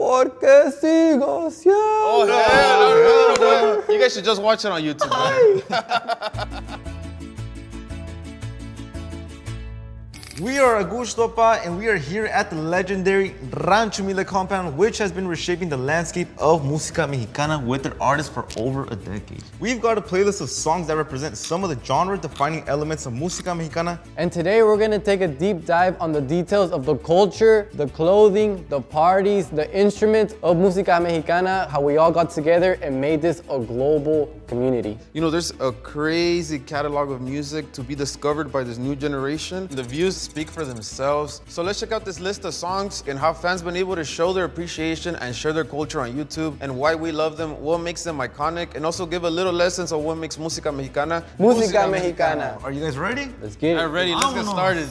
Porque sigo siendo. Oh, hell no. You guys should just watch it on YouTube, man. We are Agustopa, and we are here at the legendary Rancho Mile compound, which has been reshaping the landscape of Música Mexicana with their artists for over a decade. We've got a playlist of songs that represent some of the genre-defining elements of Música Mexicana. And today we're gonna take a deep dive on the details of the culture, the clothing, the parties, the instruments of Música Mexicana, how we all got together and made this a global community. You know, there's a crazy catalog of music to be discovered by this new generation. The views speak for themselves. So let's check out this list of songs and how fans been able to show their appreciation and share their culture on YouTube and why we love them, what makes them iconic, and also give a little lessons of what makes Música Mexicana. Música Mexicana. Are you guys ready? Let's get it. I'm ready, let's get started.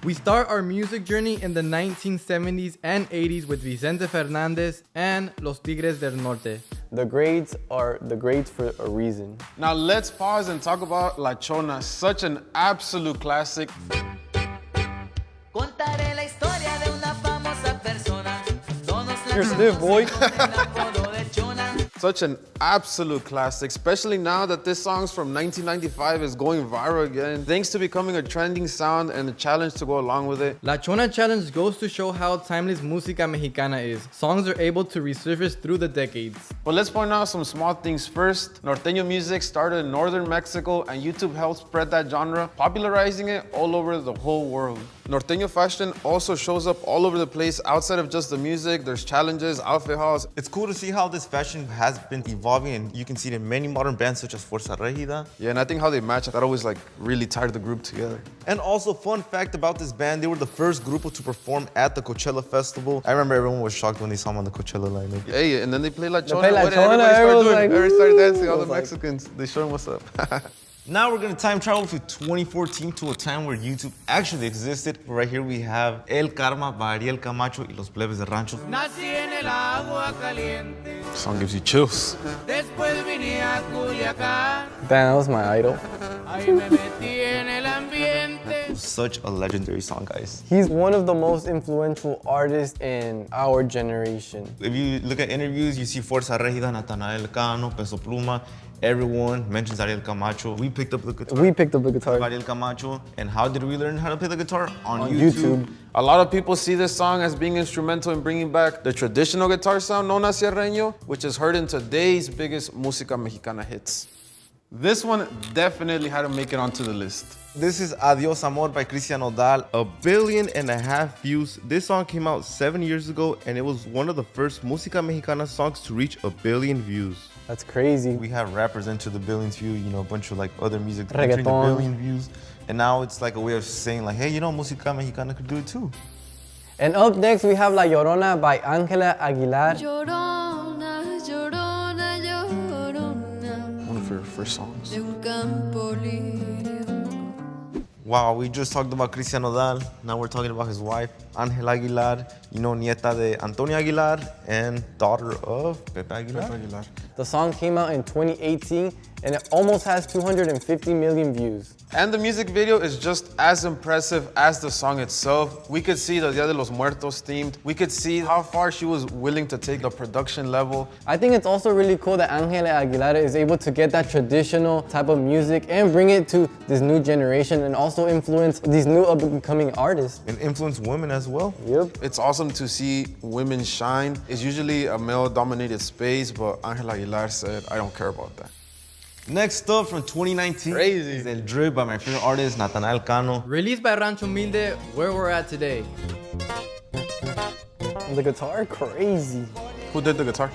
We start our music journey in the 1970s and 80s with Vicente Fernández and Los Tigres del Norte. The grades are the grades for a reason. Now let's pause and talk about La Chona, such an absolute classic. Contaré la historia de una famosa persona. Todos la You're stiff, boy. conocen el apodo de Chona. Such an absolute classic, especially now that this song's from 1995 is going viral again, thanks to becoming a trending sound and a challenge to go along with it. La Chona Challenge goes to show how timeless Música Mexicana is. Songs are able to resurface through the decades. But let's point out some small things first. Norteño music started in northern Mexico and YouTube helped spread that genre, popularizing it all over the whole world. Norteño fashion also shows up all over the place outside of just the music. There's challenges, outfit hauls. It's cool to see how this fashion has been evolving, and you can see it in many modern bands such as Fuerza Regida. Yeah, and I think how they match, that always like really tied the group together. And also, fun fact about this band, they were the first group to perform at the Coachella Festival. I remember everyone was shocked when they saw them on the Coachella lineup. Hey, and then they play La Chona. play La What did Chona, everybody start everyone's doing? like, Everybody started dancing, all I the was like- Mexicans. They showing what's up. Now we're gonna time travel to 2014 to a time where YouTube actually existed. Right here we have El Karma by Ariel Camacho y Los Plebes de Rancho. Nací en el agua caliente, Song gives you chills. después vine a Culiacán, Damn, that was my idol. ahí me metí en el ambiente. Such a legendary song, guys. He's one of the most influential artists in our generation. If you look at interviews, you see Fuerza Regida, Natanael Cano, Peso Pluma. Everyone mentions Ariel Camacho. We picked up the guitar. We picked up the guitar. Of Ariel Camacho. And how did we learn how to play the guitar? On YouTube. A lot of people see this song as being instrumental in bringing back the traditional guitar sound known as sierreño, which is heard in today's biggest Música Mexicana hits. This one definitely had to make it onto the list. This is Adios Amor by Cristian Nodal. 1.5 billion views. This song came out 7 years ago, and it was one of the first Música Mexicana songs to reach 1 billion views. That's crazy. We have rappers enter the billions view, you know, a bunch of like other music entering the Reggaeton. billion views. And now it's like a way of saying like, hey, you know, Música Mexicana could do it too. And up next we have La Llorona by Ángela Aguilar. Llorona, llorona, llorona, One of her first songs. de un campo lirio. Wow, we just talked about Cristian Nodal. Now we're talking about his wife, Ángela Aguilar, you know, nieta de Antonio Aguilar and daughter of Pepe Aguilar. The song came out in 2018 and it almost has 250 million views. And the music video is just as impressive as the song itself. We could see the Dia de los Muertos themed. We could see how far she was willing to take the production level. I think it's also really cool that Ángela Aguilar is able to get that traditional type of music and bring it to this new generation and also influence these new up-and-coming artists. And influence women as well. Yep. It's awesome to see women shine. It's usually a male-dominated space, but Ángela Aguilar said, I don't care about that. Next up from 2019 Crazy. is El Drip by my favorite artist, Natanael Cano. Released by Rancho Humilde, where we're at today. The guitar, crazy. Who did the guitar?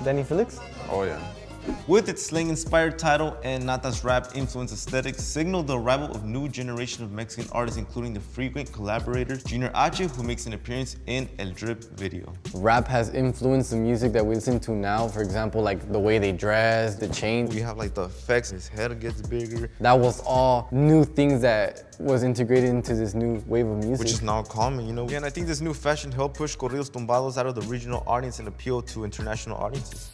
Danny Felix? Oh, yeah. With its slang-inspired title and Nata's rap-influenced aesthetic, signaled the arrival of new generation of Mexican artists, including the frequent collaborator Junior H, who makes an appearance in El Drip video. Rap has influenced the music that we listen to now. For example, like the way they dress, the chains. We have like the effects, his head gets bigger, That was all new things that was integrated into this new wave of music. which is now common, you know. And I think this new fashion helped push corridos tumbados out of the regional audience and appeal to international audiences.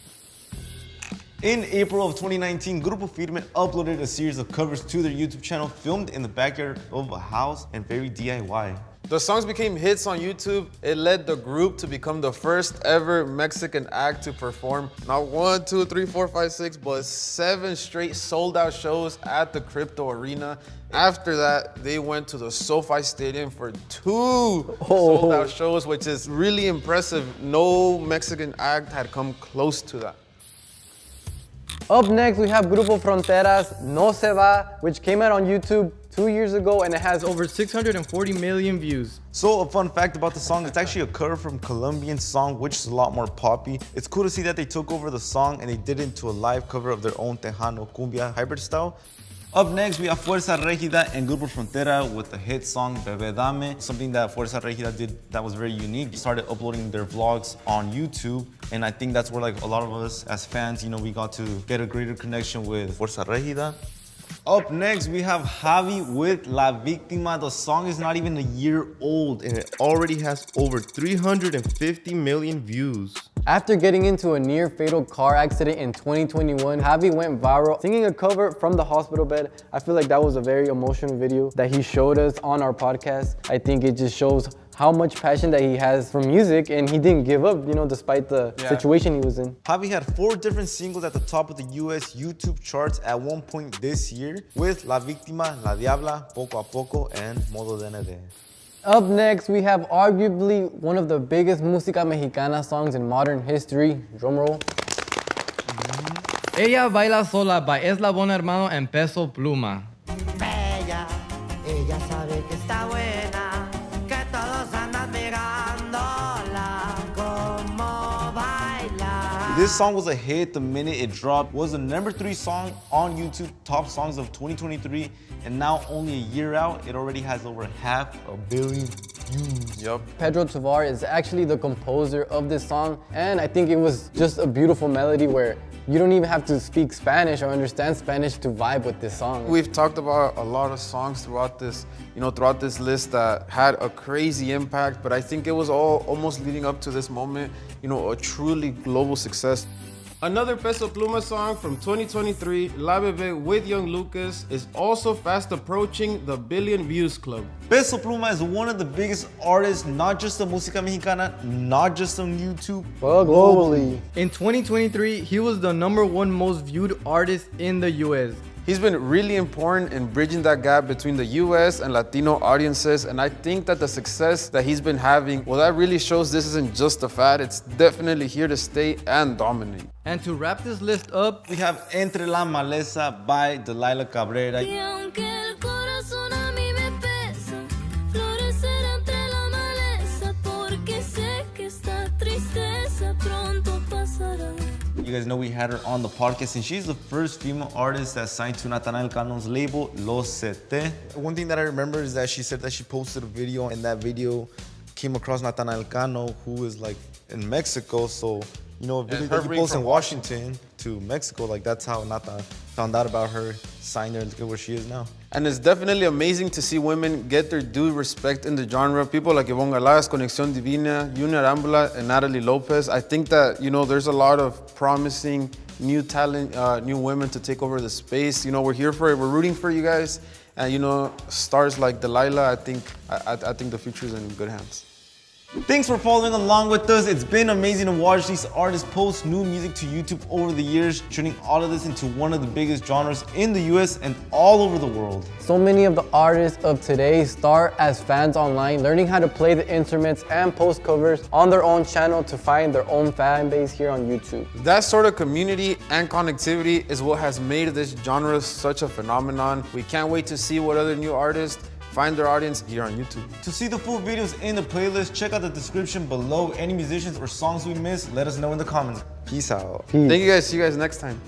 In April of 2019, Grupo Firme uploaded a series of covers to their YouTube channel filmed in the backyard of a house and very DIY. The songs became hits on YouTube. It led the group to become the first ever Mexican act to perform not 1, 2, 3, 4, 5, 6, but 7 straight sold out shows at the Crypto Arena. After that, they went to the SoFi Stadium for 2 sold out shows, which is really impressive. No Mexican act had come close to that. Up next, we have Grupo Fronteras, No Se Va, which came out on YouTube 2 years ago, and it has Over 640 million views. So a fun fact about the song, it's actually a cover from Colombian song, which is a lot more poppy. It's cool to see that they took over the song and they did it into a live cover of their own Tejano Cumbia hybrid style. Up next, we have Fuerza Regida and Grupo Frontera with the hit song Bebe Dame, something that Fuerza Regida did that was very unique. They started uploading their vlogs on YouTube, and I think that's where like a lot of us as fans, we got to get a greater connection with Fuerza Regida. Up next, we have Javi with La Víctima. The song is not even a year old, and it already has over 350 million views. After getting into a near fatal car accident in 2021, Javi went viral singing a cover from the hospital bed. I feel like that was a very emotional video that he showed us on our podcast. I think it just shows how much passion that he has for music, and he didn't give up, despite the situation he was in. Javi had 4 different singles at the top of the US YouTube charts at one point this year with La Víctima, La Diabla, Poco a Poco, and Modo DND. Up next, we have arguably one of the biggest Música Mexicana songs in modern history. Drumroll. Ella Baila Sola by Eslabón Hermano and Peso Pluma. Bella, ella sabe que está buena, que todos andan mirándola como baila. This song was a hit the minute it dropped. It was the #3 song on YouTube Top Songs of 2023, and now only a year out, it already has over 500 million views. Yup. Pedro Tovar is actually the composer of this song, and I think it was just a beautiful melody where you don't even have to speak Spanish or understand Spanish to vibe with this song. We've talked about a lot of songs throughout this, throughout this list that had a crazy impact, but I think it was all almost leading up to this moment, a truly global success. Another Peso Pluma song from 2023, La Bebe with Young Lucas, is also fast approaching the billion views club. Peso Pluma is one of the biggest artists, not just of Música Mexicana, not just on YouTube, Well, globally. In 2023, he was the #1 most viewed artist in the US. He's been really important in bridging that gap between the US and Latino audiences, and I think that the success that he's been having, well, that really shows this isn't just a fad, it's definitely here to stay and dominate. And to wrap this list up, we have Entre la Maleza by Delilah Cabrera. Y aunque el corazón a mí me pesa, florecer entre la maleza, porque sé que esta tristeza pronto pasará. You guys know we had her on the podcast, and she's the first female artist that signed to Natanael Cano's label, Los Sete. One thing that I remember is that she said that she posted a video, and that video came across Natanael Cano, who is like in Mexico, so a video that you post in Washington to Mexico, like that's how Nata found out about her, signed her, and look at where she is now. And it's definitely amazing to see women get their due respect in the genre. People like Yvonne Galaz, Conexión Divina, Yuna Arambula, and Natalie Lopez. I think that, there's a lot of promising new talent, new women to take over the space. We're here for it. We're rooting for you guys. And, stars like Delilah, I think the future is in good hands. Thanks for following along with us. It's been amazing to watch these artists post new music to YouTube over the years, turning all of this into one of the biggest genres in the US and all over the world. So many of the artists of today start as fans online, learning how to play the instruments and post covers on their own channel to find their own fan base here on YouTube. That sort of community and connectivity is what has made this genre such a phenomenon. We can't wait to see what other new artists find their audience here on YouTube. To see the full videos in the playlist, check out the description below. Any musicians or songs we missed, let us know in the comments. Peace out. Thank you guys. See you guys next time.